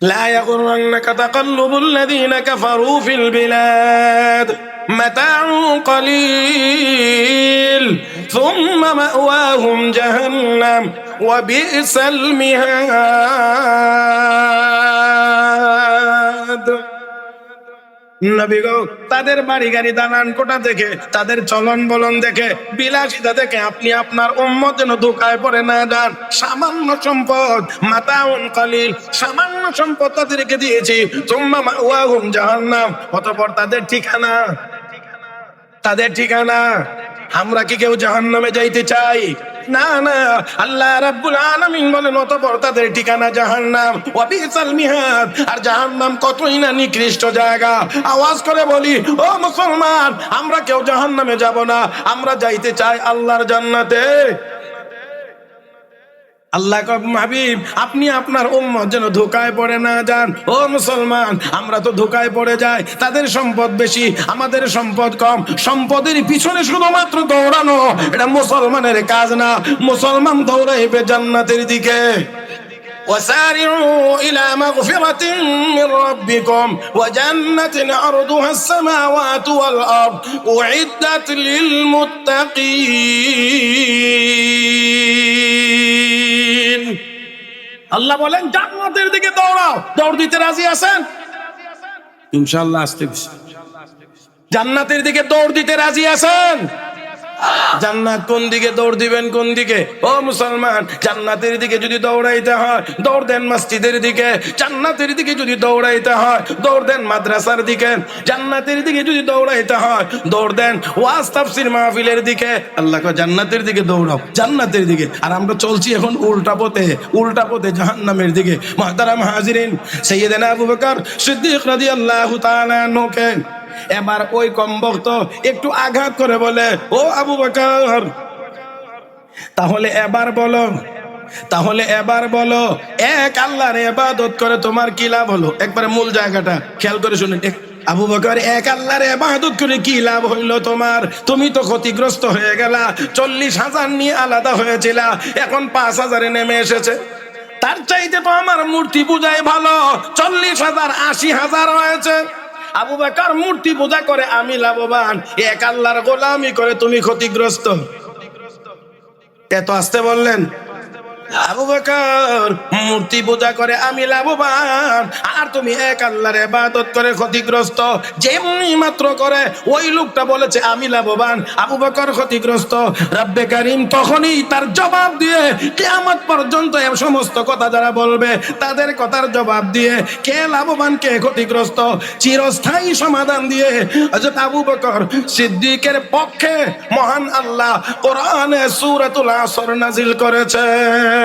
لا يغرنك تقلب الذين كفروا في البلاد متاع قليل ثم مأواهم جهنم وبئس المهاد। নবী গো, তাদের বাড়ি গাড়ি দালান কোঠা দেখে, তাদের চলন বলন দেখে, বিলাসিতা দেখে আপনি আপনার উম্মত যেন ধোঁকায় পড়ে না যান। সামান্য সম্পদ, মাতাউন কালিল, সামান্য সম্পদ তাদেরকে দিয়েছি। তুম্মা মাওয়াহুম জাহান্নাম, অতঃপর তাদের ঠিকানা। আমরা কি কেউ জাহান্নামে যাইতে চাই? না না, আল্লাহ রাব্বুল আলামিন বলেন অতঃপর তাদের ঠিকানা জাহান্নাম ওয়া বিসাল মিহাদ। আর জাহান্নাম কতই না নিকৃষ্ট জায়গা। আওয়াজ করে বলি, ও মুসলমান, আমরা কেউ জাহান্নামে যাব না, আমরা যাইতে চাই আল্লাহর জান্নাতে। আল্লাহ হাবিব, আপনি আপনার উম্মত যেন ধোঁকায় পড়ে না যান। ও মুসলমান, আমরা তো ধোঁকায় পড়ে যাই। তাদের সম্পদ বেশি, আমাদের সম্পদ কম। সম্পদের পিছনে শুধুমাত্র দৌড়ানো এটা মুসলমানের কাজ না। মুসলমান দৌড়াইবে জান্নাতের দিকে। وسارعوا إلى مغفرة من ربكم وجنة عرضها السماوات والأرض أعدت للمتقين। আল্লাহ বলেন জান্নাতের দিকে দৌড়াও। দৌড় দিতে রাজি আছেন? ইনশাআল্লাহ আসতে জান্নাতের দিকে দৌড় দিতে রাজি আছেন? জান্নাত কোন দিকে দৌড় দিবেন? কোন দিকে? ও মুসলমান, জান্নাতের দিকে যদি দৌড়াইতে হয় দৌড় দেন মসজিদের দিকে। জান্নাতের দিকে যদি দৌড়াইতে হয় দৌড় দেন মাদ্রাসার দিকে। জান্নাতের দিকে যদি দৌড়াইতে হয় দৌড় দেন ওয়াজ তাফসীর মাহফিলের দিকে। আল্লাহ কয় জান্নাতের দিকে দৌড়াও, জান্নাতের দিকে। আর আমরা চলছি এখন উল্টা পথে জাহান্নামের দিকে। মুহতারাম হাজিরিন, সাইয়েদনা আবু বকর সিদ্দিক রাদিয়াল্লাহু তাআলা আনহুকে এবার ওই কমবক্ত একটু আঘাত করে বলে, ও আবু বকর, তাহলে এবার বলো এক আল্লাহর ইবাদত করে তোমার কি লাভ হলো? একবারে মূল জায়গাটা খেয়াল করে শুনুন। আবু বকর, এক আল্লাহর ইবাদত করে কি লাভ হইল তোমার? তুমি তো ক্ষতিগ্রস্ত হয়ে গেলা। 40,000 নিয়ে আলাদা হয়েছিল, এখন 5,000-এ নেমে এসেছে। তার চাইতে তো আমার মূর্তি পূজাই ভালো। 40,000 80,000 হয়েছে। আবু বকর, মূর্তি পূজা করে আমি লাভবান, এক আল্লাহর গোলামি করে তুমি ক্ষতিগ্রস্ত। এত আসতে বললেন? আবু বকর, মূর্তি পূজা করে আমি লাভবান, আর তুমি এক আল্লাহর ইবাদত করে ক্ষতিগ্রস্ত। যেমনি মাত্র করে ওই লোকটা বলেছে আমি লাভবান, আবু বকর ক্ষতিগ্রস্ত। রব্বে কারীম তখনই তার জবাব দিয়ে, কিয়ামত পর্যন্ত এই সমস্ত কথা যারা বলবে তাদের কথার জবাব দিয়ে কে লাভবান কে ক্ষতিগ্রস্ত চিরস্থায়ী সমাধান দিয়ে হযরত আবু বকর সিদ্দিকের পক্ষে মহান আল্লাহ কোরআনে সূরাতুল আসর নাজিল করেছেন।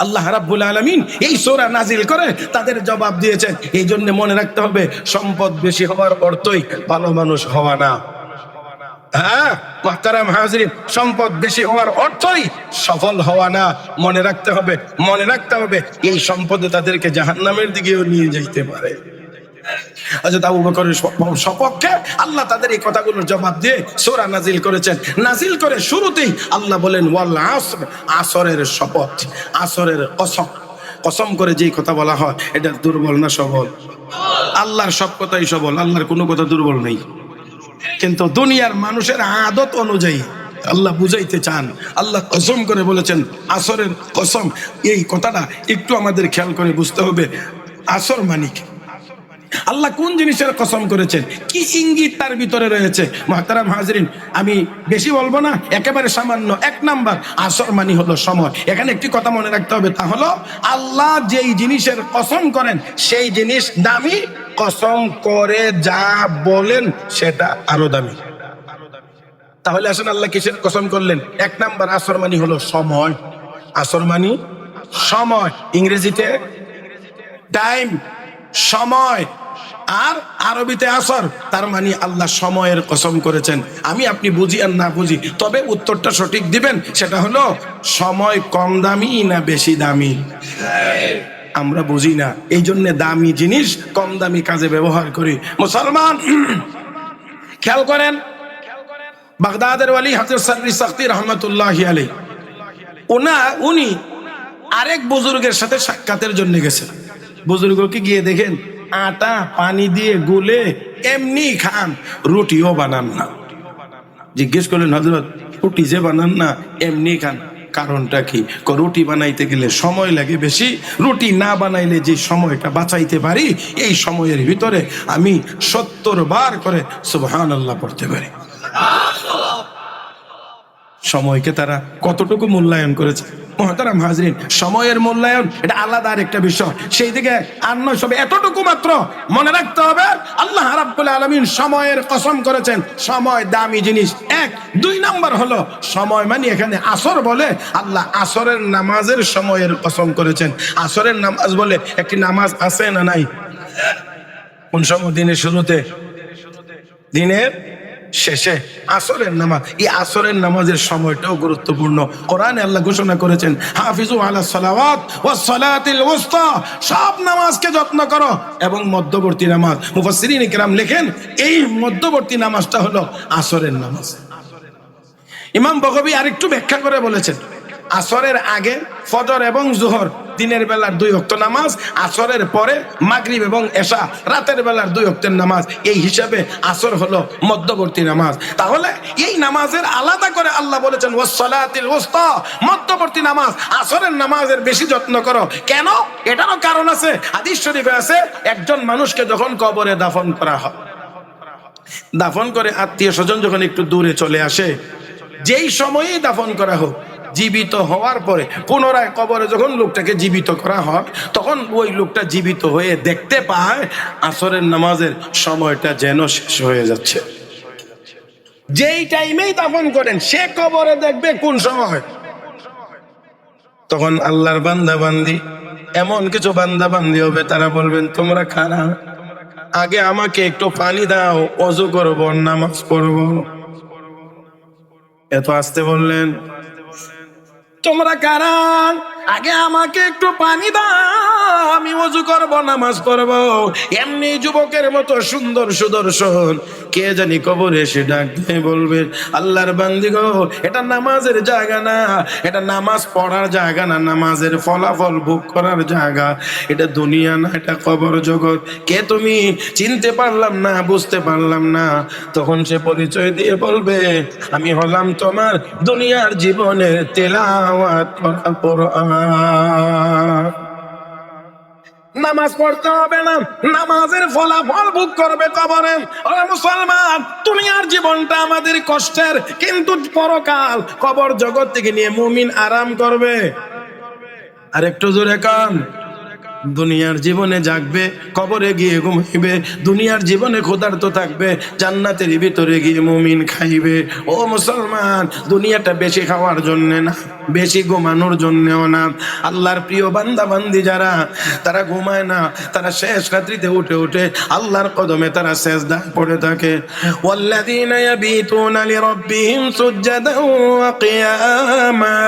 আল্লাহ রাব্বুল আলামিন এই সূরা নাজিল করে তাদের জবাব দিয়েছেন। এই জন্য মনে রাখতে হবে, সম্পদ বেশি হওয়ার অর্থই ভালো মানুষ হওয়া না। হ্যাঁ মুহতারাম হাজিরিন, সম্পদ বেশি হওয়ার অর্থই সফল হওয়া না। মনে রাখতে হবে এই সম্পদে তাদেরকে জাহান্নামের দিকেও নিয়ে যাইতে পারে। হযরত আবু বকরের সপক্ষে আল্লাহ তাদের এই কথাগুলোর জবাব দিয়ে সূরা নাজিল করেছেন। নাজিল করে শুরুতেই আল্লাহ বলেন ওয়াল আসর, আসরের শপথ, আসরের কসম করে যেই কথা বলা হয় এটা দুর্বল না সবল? আল্লাহর সব কথাই সবল, আল্লাহর কোনো কথা দুর্বল নেই। কিন্তু দুনিয়ার মানুষের আদত অনুযায়ী আল্লাহ বুঝাইতে চান, আল্লাহ কসম করে বলেছেন আসরের কসম। এই কথাটা একটু আমাদের খেয়াল করে বুঝতে হবে। আসর মানে কি? আল্লাহ কোন জিনিসের কসম করেছেন, কি ইঙ্গিত তার ভিতরে রয়েছে? মুহতারাম হাজিরিন, আমি বেশি বলবো না, একেবারে সামান্য। 1 নাম্বার, আসর মানে হলো সময়। এখানে একটি কথা মনে রাখতে হবে, তা হলো আল্লাহ যেই জিনিসের কসম করেন সেই জিনিস দামি, কসম করে যা বলেন সেটা আরো দামি। তাহলে আসেন আল্লাহ কিসের কসম করলেন? 1 নাম্বার, আসর মানে হলো সময়। আসর মানে সময়, ইংরেজিতে টাইম, সময়, আর আরবিতে আসর। তার মানে আল্লাহ সময়ের কসম করেছেন। আমি আপনি বুঝি আর না বুঝি, তবে উত্তরটা সঠিক দিবেন, সেটা হলো সময় কম দামি না বেশি দামি? আমরা বুঝি না, এই জন্য দামি জিনিস কম দামি কাজে ব্যবহার করি। মুসলমান খেয়াল করেন, বাগদাদের ওয়ালি হযরত সাদরি সাখতি রহমাতুল্লাহি আলাইহি, উনি আরেক বুজুর্গের সাথে সাক্ষাতের জন্য গেছে। বুজুর্গকে গিয়ে দেখেন আটা পানি দিয়ে গুলে এমনি খান, রুটিও বানান না। জিজ্ঞেস করলেন হযরত রুটি যে বানান না এমনি খান, কারণটা কি? রুটি বানাইতে গেলে সময় লাগে বেশি, রুটি না বানাইলে যে সময়টা বাঁচাইতে পারি এই সময়ের ভিতরে আমি 70 বার করে সুবহানাল্লাহ পড়তে পারি। সময়কে তারা কতটুকু মূল্যায়ন করেছে। মুহতারাম হাজরিন, সময়ের মূল্যায়ন এটা আলাদা আরেকটা বিষয়, সেই দিকে আর নয়। সবে এতটুকু মাত্র মনে রাখতে হবে, আল্লাহ রাব্বুল আলামিন সময়ের কসম করেছেন। সময় দামি জিনিস। 1 2 নাম্বার হলো সময় মানে এখানে আসর বলে আল্লাহ আসরের নামাজের সময়ের কসম করেছেন। আসরের নামাজ বলে একটি নামাজ আছে না নাই? কোন সময়? দিনের শুরুতে, দিনের শেষে আসরের নামাজ। এই আসরের নামাজের সময়টাও গুরুত্বপূর্ণ। কোরআনে আল্লাহ ঘোষণা করেছেন হাফিজু আলাস সালাওয়াত ওয়াস সালাতিল উসতা, সব নামাজকে যত্ন করো এবং মধ্যবর্তী নামাজ। মুফাসসিরিন কিরাম লেখেন এই মধ্যবর্তী নামাজটা হলো আসরের নামাজ। ইমাম বগবী আরেকটু ব্যাখ্যা করে বলেছেন আসরের আগে ফজর এবং জোহর দিনের বেলার 2 ওয়াক্ত নামাজ, আসরের পরে মাগরিব এবং এশা রাতের বেলার 2 ওয়াক্তের নামাজ। এই হিসাবে আসর হলো মধ্যবর্তী নামাজ। তাহলে এই নামাজের আলাদা করে আল্লাহ বলেছেন ওয়াস সালাতিল উসতা, মধ্যবর্তী নামাজ আসরের নামাজের বেশি যত্ন করো। কেন? এটারও কারণ আছে। হাদিস শরীফে আছে একজন মানুষকে যখন কবরে দাফন করা হয়, দাফন করে আত্মীয় স্বজন যখন একটু দূরে চলে আসে, যেই সময়েই দাফন করা হোক, জীবিত হওয়ার পরে পুনরায় কবরে যখন লোকটাকে জীবিত করা হয়, তখন ওই লোকটা জীবিত হয়ে দেখতে পায় আসরের নামাজের সময়টা যেন শেষ হয়ে যাচ্ছে। যেই টাইমেই দাফন করেন সে কবরে দেখবে কোন সময়। তখন আল্লাহর বান্দা বান্দি, এমন কিছু বান্দা বান্দি হবে তারা বলবেন তোমরা খানা, আগে আমাকে একটু পানি দাও, ওযু করব, নামাজ পড়ব। এত আসতে বললেন, তোমরা কারা? আগে আমাকে একটু পানি দাও, আমি ওযু করব, নামাজ পড়ব। এমনি যুবকের মতো সুন্দর সুদর্শন কে জানি কবরে এসে ডাক দিয়ে বলবে আল্লাহর বান্দি গো, এটা নামাজের জায়গা না, এটা নামাজ পড়ার জায়গা না, নামাজের ফলাফল ভোগ করার জায়গা। এটা দুনিয়া না, এটা কবর জগৎ। কে তুমি? চিনতে পারলাম না, বুঝতে পারলাম না। তখন সে পরিচয় দিয়ে বলবে আমি হলাম তোমার দুনিয়ার জীবনের তেলাওয়াত করা কোরআন। নামাজ পড়তে হবে না, নামাজের ফলাফল ভোগ করবে কবরে। ওরে মুসলমান, দুনিয়ার জীবনটা আমাদের কষ্টের, কিন্তু পরকাল কবর জগৎ থেকে নিয়ে মুমিন আরাম করবে। আর একটু জোরে কান, দুনিয়ার জীবনে জাগবে, কবরে গিয়ে ঘুমাইবে। দুনিয়ার জীবনে ক্ষুধার্ত থাকবে, জান্নাতের ভিতরে গিয়ে মুমিন খাইবে। ও মুসলমান, দুনিয়াটা বেশি খাওয়ার জন্য না, বেশি ঘুমানোর জন্যও না। আল্লাহর প্রিয় বান্দা বান্দি যারা, তারা ঘুমায় না, তারা শেষ রাত্রিতে উঠে উঠে আল্লাহর কদমে তারা সেজদায় পড়ে থাকে। ওয়াল্লাযীনা ইয়াবিতুনা লিরাব্বিহিম সুজদান ওয়া কিয়ামা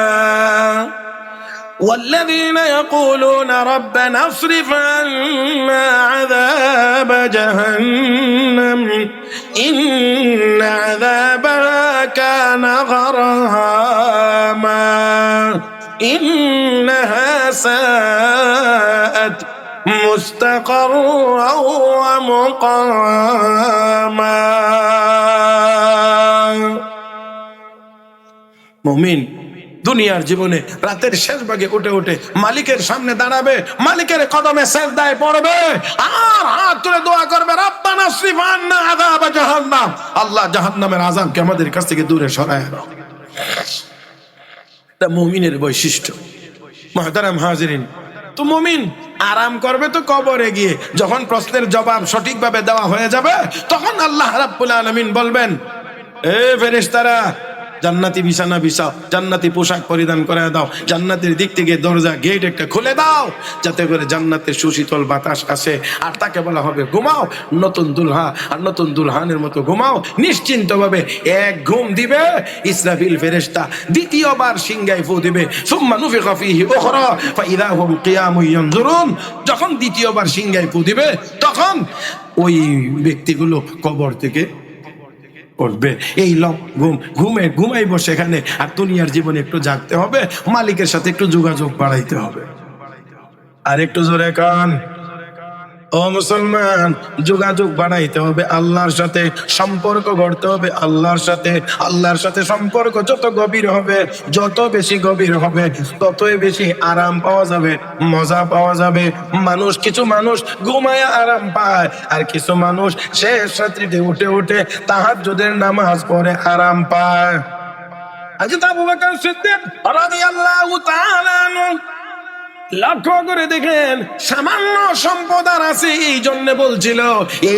والذين يقولون ربنا اصرف عنا عذاب جهنم إن عذابها كان غراما إنها ساءت مستقرا ومقاما মুমিন দুনিয়ার জীবনে রাতের শেষ ভাগে উঠে উঠে মালিকের সামনে দাঁড়াবে, মালিকের কদমে সেজদায় পড়বে আর হাত তুলে দোয়া করবে রব্বানা আসরিফ আন্না আযাব জাহান্নাম, আল্লাহ জাহান্নামের আযাবকে আমাদের কাছ থেকে দূরে সরায় দাও। এটা মুমিনের বৈশিষ্ট্য। মুহতারাম হাজিরিন, তো মুমিন আরাম করবে তো কবরে গিয়ে। যখন প্রশ্নের জবাব সঠিকভাবে দেওয়া হয়ে যাবে, তখন আল্লাহ রাব্বুল আলামিন বলবেন এ ফেরেশতারা, জান্নাতি বিছানা বিছাও, জান্নাতি পোশাক পরিধান করে দাও, জান্নাতের দিক থেকে দরজা গেট একটা খুলে দাও, যাতে করে জান্নাতের সুশীতল বাতাস আসে। আর তাকে বলা হবে ঘুমাও, নতুন দুলহা আর নতুন দুলহানের মতো ঘুমাও নিশ্চিন্তভাবে। এক ঘুম দিবে ইসরাফিল ফেরেশতা, দ্বিতীয়বার সিংহায় ফু দিবে। সুম্মা নুফিখা ফীহি উখরা ফাইযা হুম কিয়ামুন ইয়ানজুরুন। যখন দ্বিতীয়বার সিংহায় ফু দিবে, তখন ওই ব্যক্তিগুলো কবর থেকে করবে। এই ঘুমাইব সেখানে, আর দুনিয়ার জীবনে একটু জাগতে হবে, মালিকের সাথে একটু যোগাযোগ বাড়াইতে হবে। আর একটু জোরে কান, ও মুসলমান, যোগাযোগ বাড়াইতে হবে আল্লাহর সাথে, সম্পর্ক গড়তে হবে আল্লাহর সাথে। আল্লাহর সাথে সম্পর্ক যত গভীর হবে, যত বেশি গভীর হবে, ততই বেশি আরাম পাওয়া যাবে, মজা পাওয়া যাবে। কিছু মানুষ ঘুমায়া আরাম পায়, আর কিছু মানুষ শেষ রাত্রিতে উঠে উঠে তাহাজ্জুদের নামাজ পড়ে আরাম পায়। হযরত আবু বকর সিদ্দিক রাদিয়াল্লাহু তাআলা আনহু লক্ষ্য করে দেখেন, সামান্য সম্পদ আর আছে, এই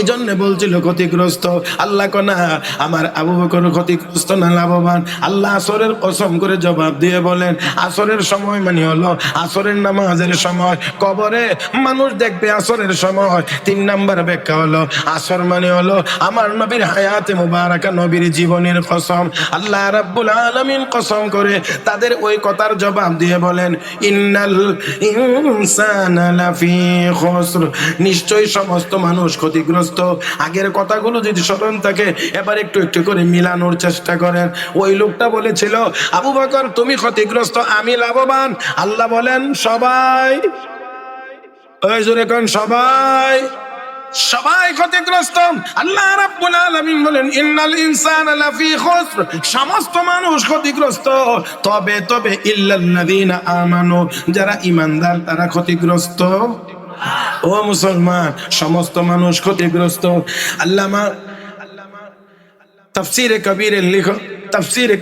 জন্য বলছিল ক্ষতিগ্রস্ত। আল্লাহ কোনা আমার আবু বকর ক্ষতিগ্রস্ত না লাভবান? আল্লাহ আসরের কসম করে জবাব দিয়ে বলেন, আসরের সময় মানে হলো আসরের নামাজের সময়। কবরে মানুষ দেখবে আসরের সময়। 3 নাম্বার ব্যাখ্যা হলো, আসর মানে হলো আমার নবীর হায়াতে মুবারাকা, নবীর জীবনের কসম। আল্লাহ রাব্বুল আলামিন কসম করে তাদের ওই কথার জবাব দিয়ে বলেন, ইন্নাল ইনসানা লাফি খুসর, নিশ্চয়ই সমস্ত মানুষ ক্ষতিগ্রস্ত। আগের কথাগুলো যদি স্মরণ থাকে, এবার একটু একটু করে মিলানোর চেষ্টা করেন। ওই লোকটা বলেছিল, আবু বকর তুমি ক্ষতিগ্রস্ত, আমি লাভবান। আল্লাহ বলেন সবাই, ওই জোরে কোন সবাই ক্ষতিগ্রস্ত। আল্লাহ রাব্বুল আলামিন বলেন, ইন্নাল ইনসানা লাফি খুসর, সমস্ত মানুষ ক্ষতিগ্রস্ত, তবে ইল্লাল্লাযীনা আমানু, যারা ঈমানদার তারা ক্ষতিগ্রস্ত। ও মুসলমান, সমস্ত মানুষ ক্ষতিগ্রস্ত। আল্লামা তাফসীরে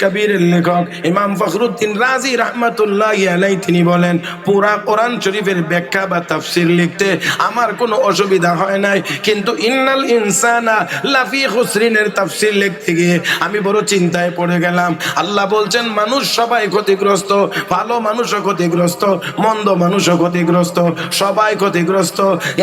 কবিরের লেখক ইমাম ফখরুদ্দীন রাজি রাহমাতুল্লাহি আলাইহি তিনি বলেন, পুরা কোরআন শরীফের ব্যাখ্যা বা তাফসীর লিখতে আমার কোনো অসুবিধা হয় নাই, কিন্তু ইন্নাল ইনসানা লাফি খুসরিনের তাফসীর লিখতে গিয়ে আমি বড় চিন্তায় পড়ে গেলাম। আল্লাহ বলছেন মানুষ সবাই ক্ষতিগ্রস্ত, ভালো মানুষও ক্ষতিগ্রস্ত, মন্দ মানুষও ক্ষতিগ্রস্ত, সবাই ক্ষতিগ্রস্ত।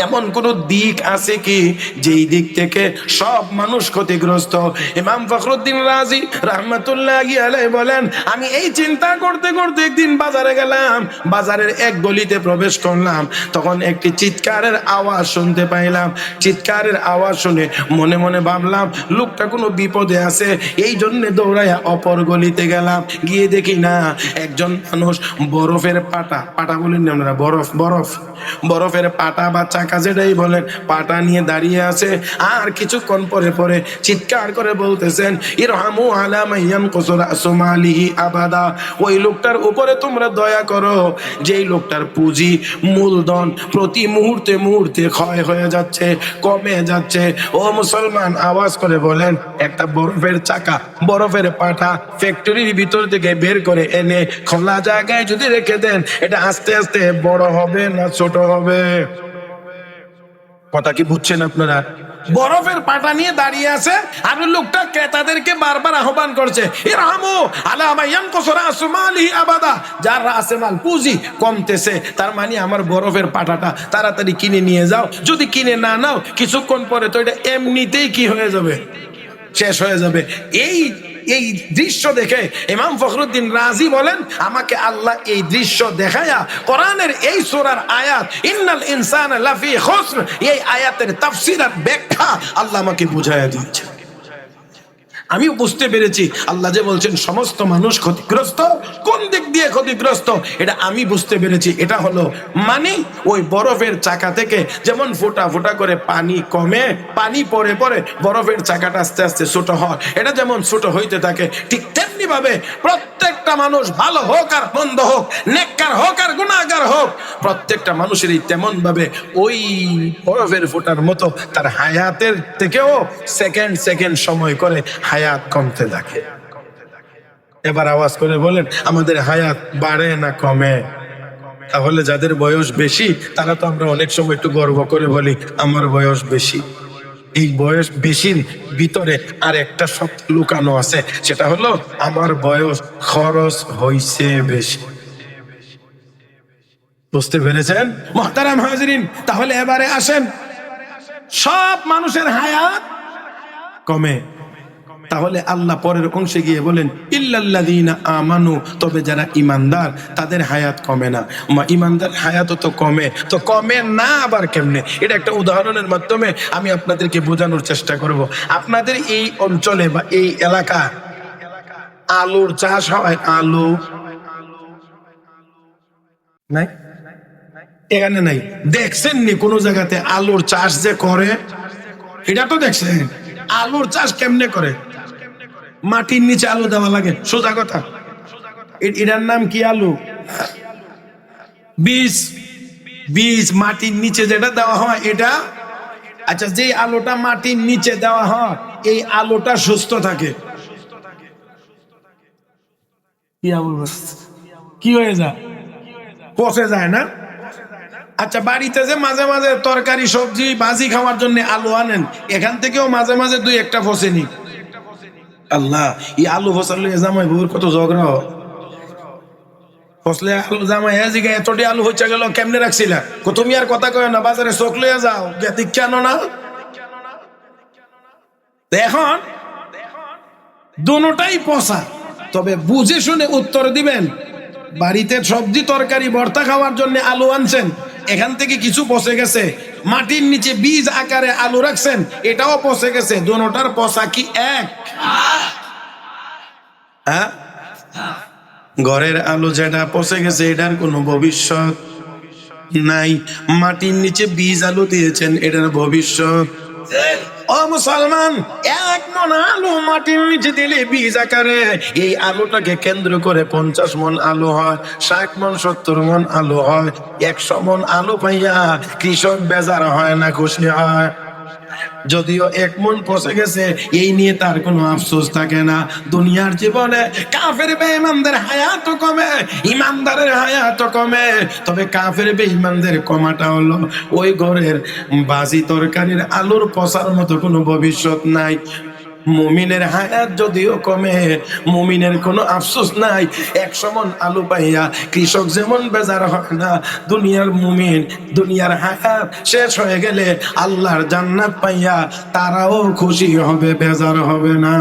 এমন কোন দিক আছে কি যেই দিক থেকে সব মানুষ ক্ষতিগ্রস্ত? ইমাম ফখরুদ্দীন রাজি রাহমাতুল্লাহি আলাইহি বলেন, আমি এই চিন্তা করতে করতে একদিন বাজারে গেলাম, বাজারের এক গলিতে প্রবেশ করলাম, তখন একটি চিৎকারের আওয়াজ শুনতে পাইলাম। চিৎকারের আওয়াজ শুনে মনে মনে ভাবলাম লোকটা কোনো বিপদে আছে, এই জন্য দৌড়াইয়া অপর গলিতে গেলাম। গিয়ে দেখি না, একজন মানুষ বরফের পাটা বলেন না আপনারা, বরফের পাটা বা চাকা যেটাই বলেন, পাটা নিয়ে দাঁড়িয়ে আছে। আর কিছুক্ষণ পরে চিৎকার করে বলতেছেন, ইরহামু আলা মাইয়ান কুসরা আসমালিহি আবাদা, ওই লোকটার উপরে তোমরা দয়া করো যেই লোকটার পুঁজি মূলধন প্রতি মুহূর্তে মুহূর্তে ক্ষয় হয়ে যাচ্ছে, কমে যাচ্ছে। ও মুসলমান, আওয়াজ করে বলেন, একটা বরফের চাকা, বরফের পাটা ফ্যাক্টরির ভিতর থেকে বের করে এনে খোলা জায়গায় যদি রেখে দেন, এটা আস্তে আস্তে বড় হবে না ছোট হবে? কথা কি বুঝছেন আপনারা? বরফের পাটা নিয়ে দাঁড়িয়ে আছে, আর লোকটা ক্রেতাদেরকে বারবার আহ্বান করছে, ইরহামু আলা মাইয়ান কুসরা আসমালিহি আবাদা, যার রাসেমাল পুঁজি কমতেছে, তার মানে আমার বরফের পাটাটা তাড়াতাড়ি কিনে নিয়ে যাও। যদি কিনে না নাও, কিছুক্ষণ পরে তো এটা এমনিতেই কি হয়ে যাবে, শেষ হয়ে যাবে। এই দৃশ্য দেখে ইমাম ফখরুদ্দীন রাজি বলেন, আমাকে আল্লাহ এই দৃশ্য দেখায়া কোরআনের এই সূরার আয়াত ইন্নাল ইনসানা লাফি খুসর, এই আয়াতের তাফসীর আর ব্যাখ্যা আল্লাহ আমাকে বুঝাইয়া দিয়েছে। আমি বুঝতে পেরেছি আল্লাহ যে বলছেন সমস্ত মানুষ ক্ষতিগ্রস্ত, কোন দিক দিয়ে ক্ষতিগ্রস্ত এটা আমি বুঝতে পেরেছি। এটা হলো মানে ওই বরফের চাকা থেকে যেমন ফোঁটা ফোঁটা করে পানি কমে, পানি পরে পরে বরফের চাকাটা আস্তে আস্তে ছোট হয়, এটা যেমন ছোট হইতে থাকে, ঠিক তেমনি ভাবে প্রত্যেকটা মানুষ, ভালো হোক আর মন্দ হোক, নেককার হোক আর গুনাহগার হোক, প্রত্যেকটা মানুষেরই তেমন ভাবে ওই বরফের ফোঁটার মতো তার হায়াতের থেকেও সেকেন্ড সেকেন্ড সময় করে হায়াত কমতে থাকে। এবার আওয়াজ করে বলেন, আমাদের হায়াত বাড়ে না কমে? তাহলে যাদের বয়স বেশি তারা তো আমরা অনেক সময় একটু গর্ব করে বলি আমার বয়স বেশি। এই বয়স বেশির ভিতরে আর একটা সত্য লুকানো আছে, সেটা হলো আমার বয়স খরচ হইছে বেশি। বুঝতে পেরেছেন মুহতারাম হাজিরিন? তাহলে এবারে আসেন, সব মানুষের হায়াত কমে, তাহলে আল্লাহ পরের অংশে গিয়ে বলেন ইল্লাল্লাযীনা আমানু, তবে যারা ইমানদার তাদের হায়াত কমে না। ইমানদার হায়াত তো কমে, তো কমে না আবার কেমনে? এটা একটা উদাহরণের মাধ্যমে আমি আপনাদেরকে বোঝানোর চেষ্টা করব। আপনাদের এই অঞ্চলে বা এই এলাকা আলুর চাষ হয়, আলু নাই? এখানে নাই। দেখছেন নি কোন জায়গাতে আলুর চাষ যে করে? এটা তো দেখছেন। আলুর চাষ কেমনে করে? মাটির নিচে আলু দেওয়া লাগে, সোজা কথা। এটার নাম কি? আলু বীজ। বীজ মাটির নিচে যেটা দেওয়া হয় এটা। আচ্ছা, যে আলুটা মাটির নিচে দেওয়া হয় এই আলুটা সুস্থ থাকে। কি হয়ে যায়? পচে যায় না? আচ্ছা, বাড়িতে যে মাঝে মাঝে তরকারি সবজি ভাজি খাওয়ার জন্য আলু আনেন, এখান থেকেও মাঝে মাঝে দুই একটা ফসেনি। আল্লাহ, এই আলু ফসল জামাই বউর কত ঝগড়া। ফসলে আলু জামাই জিগা এতটি আলু হচ্ছে গেল, কেমনে রাখছিলা? তুমি আর কথা কয় না, বাজারে চোখ লইয়া যাও, কেন না? এখন দুটাই পচা, তবে বুঝে শুনে উত্তর দিবেন। বাড়িতে সবজি তরকারি ভর্তা খাওয়ার জন্য আলু আনছেন, এখান থেকে কিছু পচে গেছে। মাটির নিচে বীজ আকারে আলু রাখছেন, এটাও পচে গেছে। দুটার পচা কি এক? হ্যাঁ, ঘরের আলু যেটা পচে গেছে এটার কোনো ভবিষ্যৎ নাই। মাটির নিচে বীজ আলু দিয়েছেন, এটার ভবিষ্যৎ। ও মুসলমান, এক মন আলু মাটির নিচে দিলে বীজ আকারে এই আলুটাকে কেন্দ্র করে 50 মন আলু হয়, 60 মন 70 মন আলু হয়। 100 মন আলু পাইয়া কৃষক বেজার হয় না, খুশি হয়? যদিও 1 মন পচে গেছে, এই নিয়ে তার কোনো আফসোস থাকে না। দুনিয়ার জীবনে কাফের বেঈমানদের হায়াত কমে, ইমানদারের হায়াত কমে। তবে কাফের বেঈমানদের কমাটা হলো ওই ঘরের বাজি তরকারির আলুর পচার মতো কোনো ভবিষ্যৎ নাই। মুমিনের হায়াত যদিও কমে, মুমিনের কোনো আফসোস নাই। 100 মন আলু পাইয়া কৃষক যেমন বেজার হয় না, দুনিয়ার মুমিন দুনিয়ার হায়াত শেষ হয়ে গেলে আল্লাহর জান্নাত পাইয়া তারাও খুশি হবে, বেজার হবে না।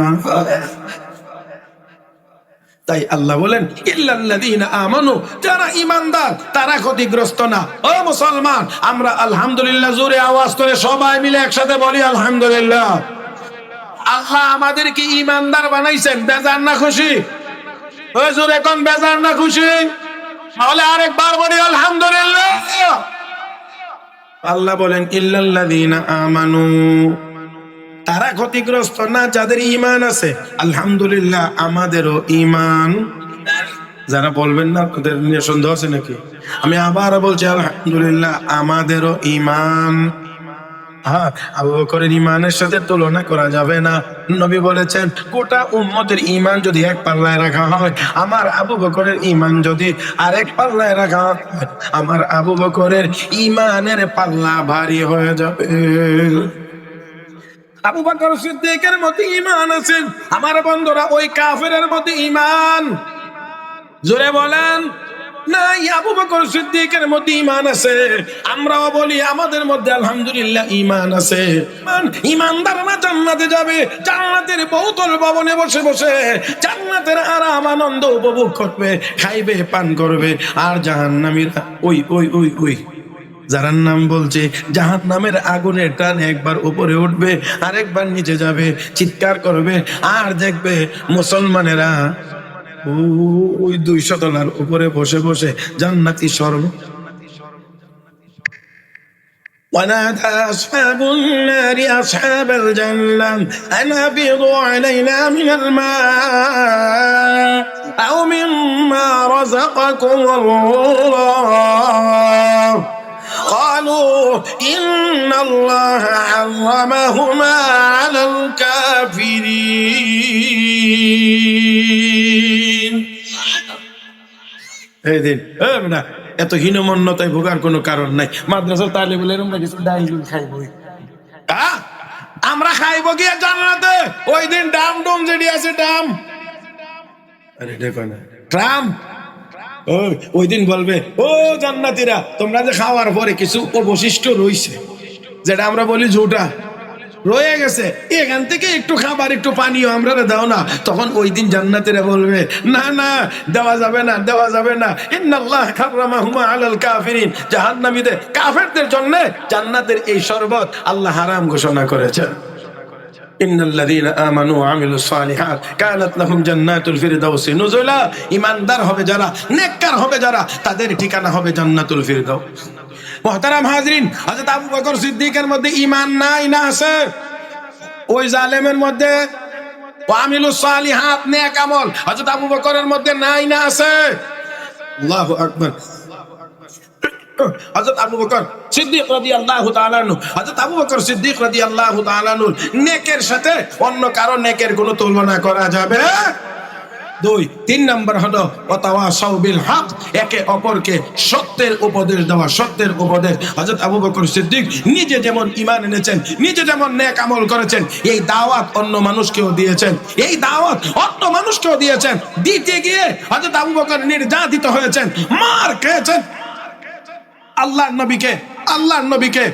তাই আল্লাহ বলেন ইল্লাল্লাযীনা আমানু, যারা ঈমানদার তারা ক্ষতিগ্রস্ত না। ও মুসলমান, আমরা আলহামদুলিল্লাহ জোরে আওয়াজ করে সবাই মিলে একসাথে বলি আলহামদুলিল্লাহ। আল্লাহ আমাদেরকে ঈমানদার বানাইছেন, বেজার না খুশি? ওই জোরে কোন বেজার না খুশি? তাহলে আরেকবার বলি আলহামদুলিল্লাহ। আল্লাহ বলেন ইল্লাল্লাযীনা আমানু, তারা ক্ষতিগ্রস্ত না যাদের ঈমান আছে। আলহামদুলিল্লাহ, আমাদেরও ঈমান। যারা বলবেন না তাদের নিয়ে সন্দেহ আছে নাকি? আমি আবার বলছি আলহামদুলিল্লাহ, আমাদেরও ঈমান। হ্যাঁ, আবু বকরের ঈমানের সাথে তুলনা করা যাবে না। নবী বলেছেন গোটা উম্মতের ঈমান যদি এক পাল্লায় রাখা হয়, আমার আবু বকরের ঈমান যদি আরেক পাল্লায় রাখা হয়, আমার আবু বকরের ঈমানের পাল্লা ভারী হয়ে যাবে। আবু বকর সিদ্দিকের মধ্যে ঈমান আছে, আমার বন্ধুরা ওই কাফেরের মধ্যে ঈমান। জোরে বলেন না, আবু বকর সিদ্দিকের মধ্যে ঈমান আছে। আমরাও বলি আমাদের মধ্যে আলহামদুলিল্লাহ ঈমান আছে। ঈমানদাররা জান্নাতে যাবে, জান্নাতের বহুতল ভবনে বসে বসে জান্নাতের আরাম আনন্দ উপভোগ করবে, খাইবে পান করবে। আর জাহান্নামীরা ওই ওই ওই ওই যারার নাম বলছে, জাহান্নামের আগুনের টান একবার উপরে উঠবে আর একবার নিচে যাবে, চিৎকার করবে। আর দেখবে মুসলমানেরা ওই 200 তলার উপরে বসে বসে জান্নাতি স্বর্গ। ونادى أصحاب النار أصحاب الجنة أن أفيضوا علينا من الماء أو مما رزقكم الله قالوا إن الله حرمهما على الكافرين। এই দিন এত হীনমন্যতায় ভোগার কোনো কারণ নাই। মাদ্রাসার তালিবুলের আমরা কিছু ডাইল খাইব, আমরা খাইব গিয়ে জান্নাতে। ওই দিন ডাম ডুম যেটি আছে ডাম, আরে দেখো না ট্রাম, ওই দিন বলবে ও জান্নাতীরা, তোমরা যে খাওয়ার পরে কিছু অবশিষ্ট রইছে, যেটা আমরা বলি ঝুটা, রয়ে গেছে, এখান থেকে একটু খাবার একটু পানিও আমরা দাও না। তখন ওই দিন জান্নাতীরা বলবে না না, দেওয়া যাবে না, দেওয়া যাবে না। ইন্নাল্লাহ হারামাহুমা আলাল কাফিরিন, জাহান্নামীদের কাফেরদের জন্য জান্নাতের এই শরবত আল্লাহ হারাম ঘোষণা করেছেন। ইন্নাল্লাযীনা আমানু ওয়া আমিলুস সালিহাত কানাত লাহুম জান্নাতুল ফিরদাউস নুজুলা। ঈমানদার হবে যারা, নেককার হবে যারা, তাদের ঠিকানা হবে জান্নাতুল ফিরদাউস। মুহতারাম হাজরিন, হযরত আবু বকর সিদ্দিকের মধ্যে ঈমান নাই না আছে? ওই জালেমের মধ্যে ওয়া আমিলুস সালিহাত, নেক আমল হযরত আবু বকরের মধ্যে নাই না আছে? আল্লাহু আকবার। হযরত আবু বকর সিদ্দিক রাদিয়াল্লাহু তাআলা আনহু, হযরত আবু বকর সিদ্দিক রাদিয়াল্লাহু তাআলা আনহু নেকের সাথে অন্য কারো নেকের কোনো তুলনা করা যাবে? 2 3 নাম্বার হলো ওয়াতাওয়াসাউ বিল হক, একে অপরকে সত্যের উপদেশ দেওয়া, সত্যের উপদেশ। হযরত আবু বকর সিদ্দিক নিজে যেমন ঈমান এনেছেন, নিজে যেমন নেক আমল করেছেন, এই দাওয়াত অন্য মানুষকেও দিয়েছেন, এই দাওয়াত অন্য মানুষকেও দিয়েছেন। দিতে গিয়ে হযরত আবু বকর নির্যাতিত হয়েছেন, মার খেয়েছেন। আল্লাহর নবীকে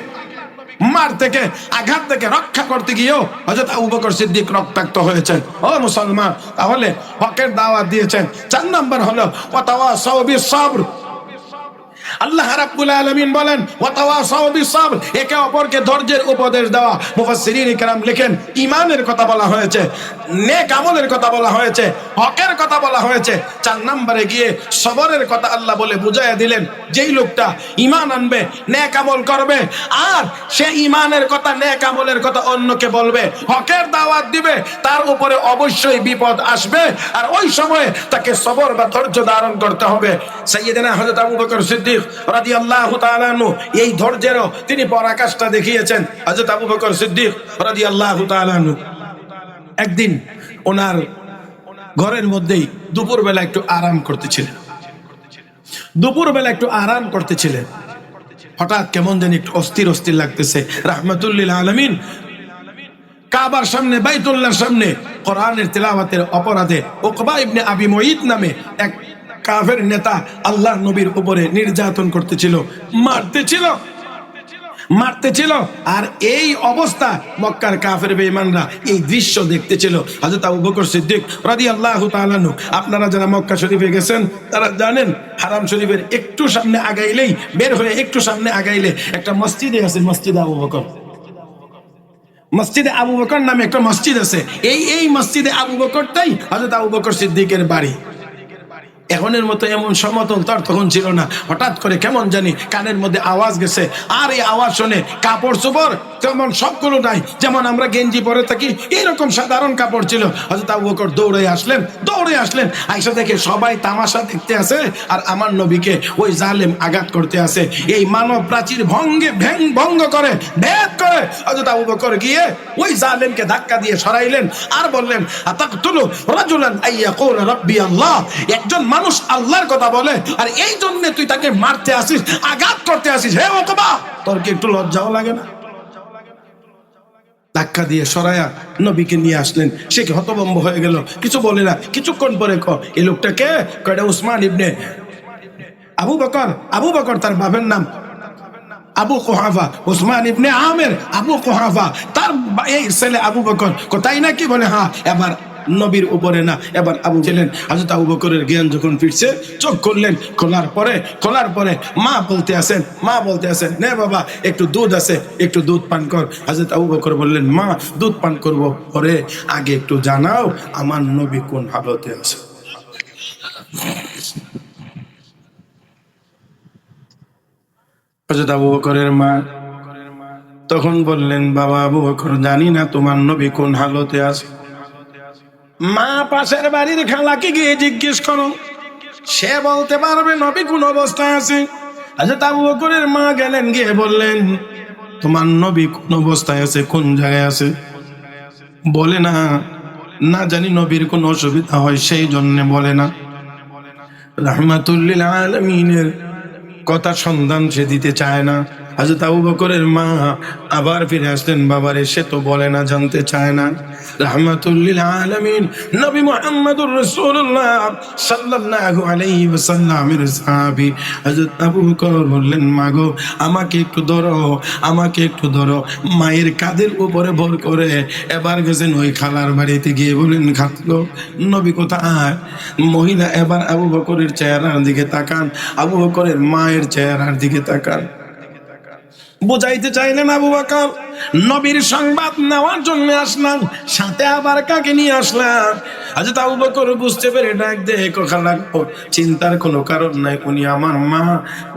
মার থেকে, আঘাত থেকে রক্ষা করতে গিয়েও হযরত আবু বকর সিদ্দিক রক্তাক্ত হয়েছেন। ও মুসলমান, তাহলে হকের দাওয়াত দিয়েছেন। 4 নাম্বার হলো ওয়াতাওয়াসাউ বিস সাবর। আল্লাহ রাব্বুল আলামিন বলেন ওয়াতাওয়াসাউ বিস সাবর, একে অপরকে ধৈর্যের উপদেশ দেওয়া। মুফাসসিরিন کرام লেখেন ঈমানের কথা বলা হয়েছে, নেক আমলের কথা বলা হয়েছে, হকের কথা বলা হয়েছে। 4 নম্বরে গিয়ে সবরের কথা আল্লাহ বলে বুঝাইয়া দিলেন, যেই লোকটা ঈমান আনবে, নেক আমল করবে, আর সে ঈমানের কথা, নেক আমলের কথা অন্যকে বলবে, হকের দাওয়াত দিবে, তার উপরে অবশ্যই বিপদ আসবে, আর ওই সময়ে তাকে সবর বা ধৈর্য ধারণ করতে হবে। সাইয়েদনা হযরত আবু বকর সিদ্দিক রাদিয়াল্লাহু তাআলা আনহু এই ধৈর্যেরও তিনি পরাকাষ্ঠা দেখিয়েছেন। হযরত আবু বকর সিদ্দিক রাদিয়াল্লাহু তাআলা আনহু একদিন ওনার ঘরের মধ্যেই দুপুরবেলা একটু আরাম করতেছিলেন। হঠাৎ কেমন যেন একটু অস্থির অস্থির লাগতেছে। রাহমাতুল লিল আলামিন কাবার সামনে, বাইতুল্লাহর সামনে কোরআনের তেলাওয়াতের অপরাধে উকবা ইবনে আবি মুঈত নামে এক কাফের নেতা আল্লাহর নবীর উপরে নির্যাতন করতেছিল, মারতেছিল। আর এই অবস্থা মক্কার কাফের বেঈমানরা এই দৃশ্য দেখতেছিল। হযরত আবু বকর সিদ্দিক রাদিয়াল্লাহু তাআলা আনহু, আপনারা যারা মক্কা শরীফে গেছেন তারা জানেন, হারাম শরীফের একটু সামনে আগাইলেই, বের হয়ে একটু সামনে আগাইলে একটা মসজিদে আছে, মসজিদে আবু বকর নামে একটা মসজিদ আছে। এই মসজিদে আবু বকরটাই হযরত আবু বকর সিদ্দিকের বাড়ি। এখনের মতো এমন সমতল তর তখন ছিল না। হঠাৎ করে কেমন জানি কানের মধ্যে আওয়াজ গেছে, আর এই আওয়াজ শুনে কাপড় চোপড় তেমন সবগুলো নাই, যেমন আমরা গেঞ্জি পরে থাকি এরকম সাধারণ কাপড় ছিল। হযরত আবু বকর দৌড়ে আসলেন, আয়েশা দেখে সবাই তামাশা দেখতে আছে, আর আমার নবীকে ওই জালেম আঘাত করতে আছে। এই মানব প্রাচীর ভঙ্গ করে, ভেদ করে হযরত আবু বকর গিয়ে ওই জালেমকে ধাক্কা দিয়ে সরাইলেন, আর বললেন আতাকতুলু রাজুলান আইয়াকুলা রাব্বি আল্লাহ, একজন মানুষ আল্লাহর কথা বলে, আর এই জন্য তুই তাকে মারতে আসিস, আঘাত করতে আসিস, হে উকবা, তোর কি একটু লজ্জাও লাগে না? ধাক্কা দিয়ে সরায়া নবীকে নিয়ে আসলেন। সে কি হতভম্ব হয়ে গেল, কিছু বলে না। কিছুক্ষণ পরে এই লোকটাকে কয়টা উসমান ইবনে আবু বকর তার বাবার নাম আবু কুহাফা, উসমান ইবনে আমের আবু কুহাফা, তার এই ছেলে আবু বকর। কোথায় নাকি বলে হ্যাঁ, এবার নবীর উপরে না, এবার আবু ছিলেন। হযরত আবু বকরের জ্ঞান যখন ফিরছে, চোখ খুললেন, খোলার পরে মা বলতে আছেন নে বাবা একটু দুধ আছে, একটু দুধ পান কর। হযরত আবু বকর বললেন, মা দুধ পান করব পরে, আগে একটু জানাও আমার নবী কোন হালতে আছে। হযরত আবু বকরের মা তখন বললেন, বাবা আবু বকর, জানি না তোমার নবী কোন হালতে আছে। মা পাশের বাড়ির খালাকে গিয়ে জিজ্ঞেস করো, সে বলতে পারবে নবী কোন অবস্থায় আছে। হযরত আবু বকরের মা গেলেন, গিয়ে বললেন, তোমার নবী কোন অবস্থায় আছে, কোন জায়গায় আছে? বলে না জানি নবীর কোন অসুবিধা হয় সেই জন্য বলে না। রাহমাতুল লিল আলামিনের কথা সন্ধান সে দিতে চায় না। হযরত আবু বকরের মা আবার ফিরে আসলেন, বাবারে সে তো বলে না, জানতে চায় না। রাহমাতুল লিল আলামিন নবী মুহাম্মদুর রাসূলুল্লাহ সাল্লাল্লাহু আলাইহি ওয়াসাল্লামের সাহাবী হযরত আবু বকর বললেন, মা গো আমাকে একটু ধরো, আমাকে একটু ধরো। মায়ের কাঁধের উপরে ভর করে এবার গেছেন ওই খালার বাড়িতে গিয়ে বলেন, খালো নবী কোথায়? মহিলা এবার আবু বকরের চেহারার দিকে তাকান, আবু বকরের মায়ের চেহারার দিকে তাকান। বুঝাইতে চাইলেন আবু বকর নবীর সংবাদ নেওয়ার জন্য আসলাম, সাথে আবার কাকে নিয়ে আসলাম? হযরত আবু বকর বুঝতে পেরে ডাক দিয়ে কথা লাগবো, চিন্তার কোনো কারণ নাই, উনি আমার মা,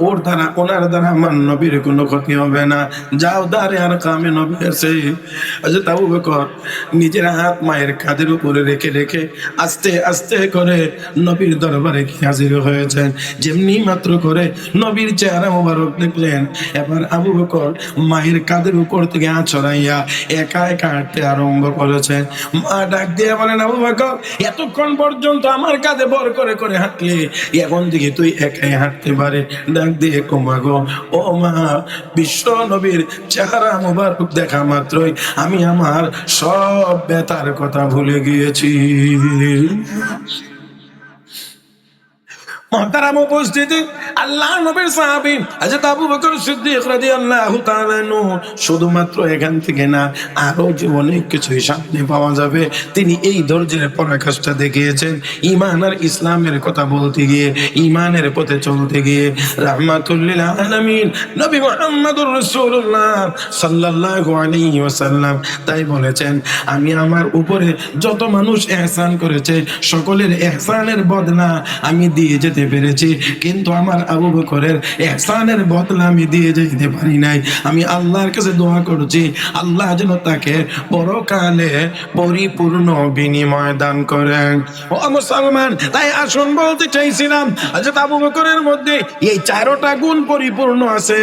ওর দ্বারা ওনার দ্বারা আমার নবীর কোনো ক্ষতি হবে না, যাও দাঁড়ে আর কামে নবী আছে। হযরত আবু বকর নিজের হাত মায়ের কাঁধের উপরে রেখে রেখে আস্তে আস্তে করে নবীর দরবারে হাজির হয়েছেন। যেমনি মাত্র করে নবীর চেহারা মোবারক দেখলেন, এবার আবু বকর মায়ের কাঁধের উপর থেকে ছড়াইয়া একা একা হাঁটতে আরম্ভ করেছেন। মা ডাক দিয়ে বলেন, আবু বকর এতক্ষণ পর্যন্ত আমার কাঁধে ভর করে করে হাঁটলে, এখন থেকে তুই একাই হাঁটতে পারে। ডাক দিয়ে কমা গো, ও মা, বিশ্ব নবীর চেহারা মোবারক দেখা মাত্রই আমি আমার সব ব্যথার কথা ভুলে গিয়েছি। মুহতারাম উপস্থিতি, আল্লাহ নবীর সাহাবী হযরত আবু বকর সিদ্দিক রাদিয়াল্লাহু তাআলা আনহু শুধুমাত্র এখান থেকে না, আরো যে অনেক কিছুই সামনে পাওয়া যাবে, তিনি এই ধৈর্যের পরাকাষ্ঠা দেখিয়েছেন। ঈমান আর ইসলামের কথা বলতে গিয়ে, ঈমানের পথে চলতে গিয়ে রাহমাতুল লিল আলামিন নবী মুহাম্মদুর রাসূলুল্লাহ সাল্লাল্লাহু আলাইহি ওয়াসাল্লাম তাই বলেছেন, আমি আমার উপরে যত মানুষ ইহসান করেছে সকলের ইহসানের বদলা আমি দিয়ে যেতে পেরেছি, কিন্তু আমার আবু বকরের ইহসানের বদলা আমি দিয়ে যেতে পারি নাই। আমি আল্লাহর কাছে দোয়া করছি, আল্লাহ যেন তাকে পরকালে পরিপূর্ণ বিনিময় দান করেন। ও মুসলমান, তাই আসুন বলতে চাইছিলাম, হযরত আবু বকরের মধ্যে এই 4টা গুণ পরিপূর্ণ আছে,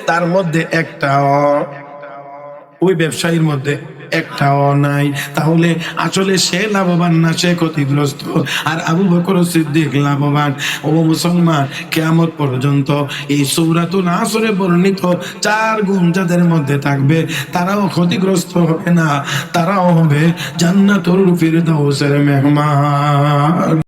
তার মধ্যে একটাও ওই ব্যবসায়ীর মধ্যে একটাও নাই। তাহলে আসলে সে লাভবান না, সে ক্ষতিগ্রস্ত। আর আবু বকর সিদ্দিক লাভবান। ও মুসলমান, কিয়ামত পর্যন্ত এই সূরাতুল আসরে বর্ণিত 4 গুণ যাদের মধ্যে থাকবে, তারাও ক্ষতিগ্রস্ত হবে না, তারাও হবে জান্নাতুল ফিরদাউসের মেহমান।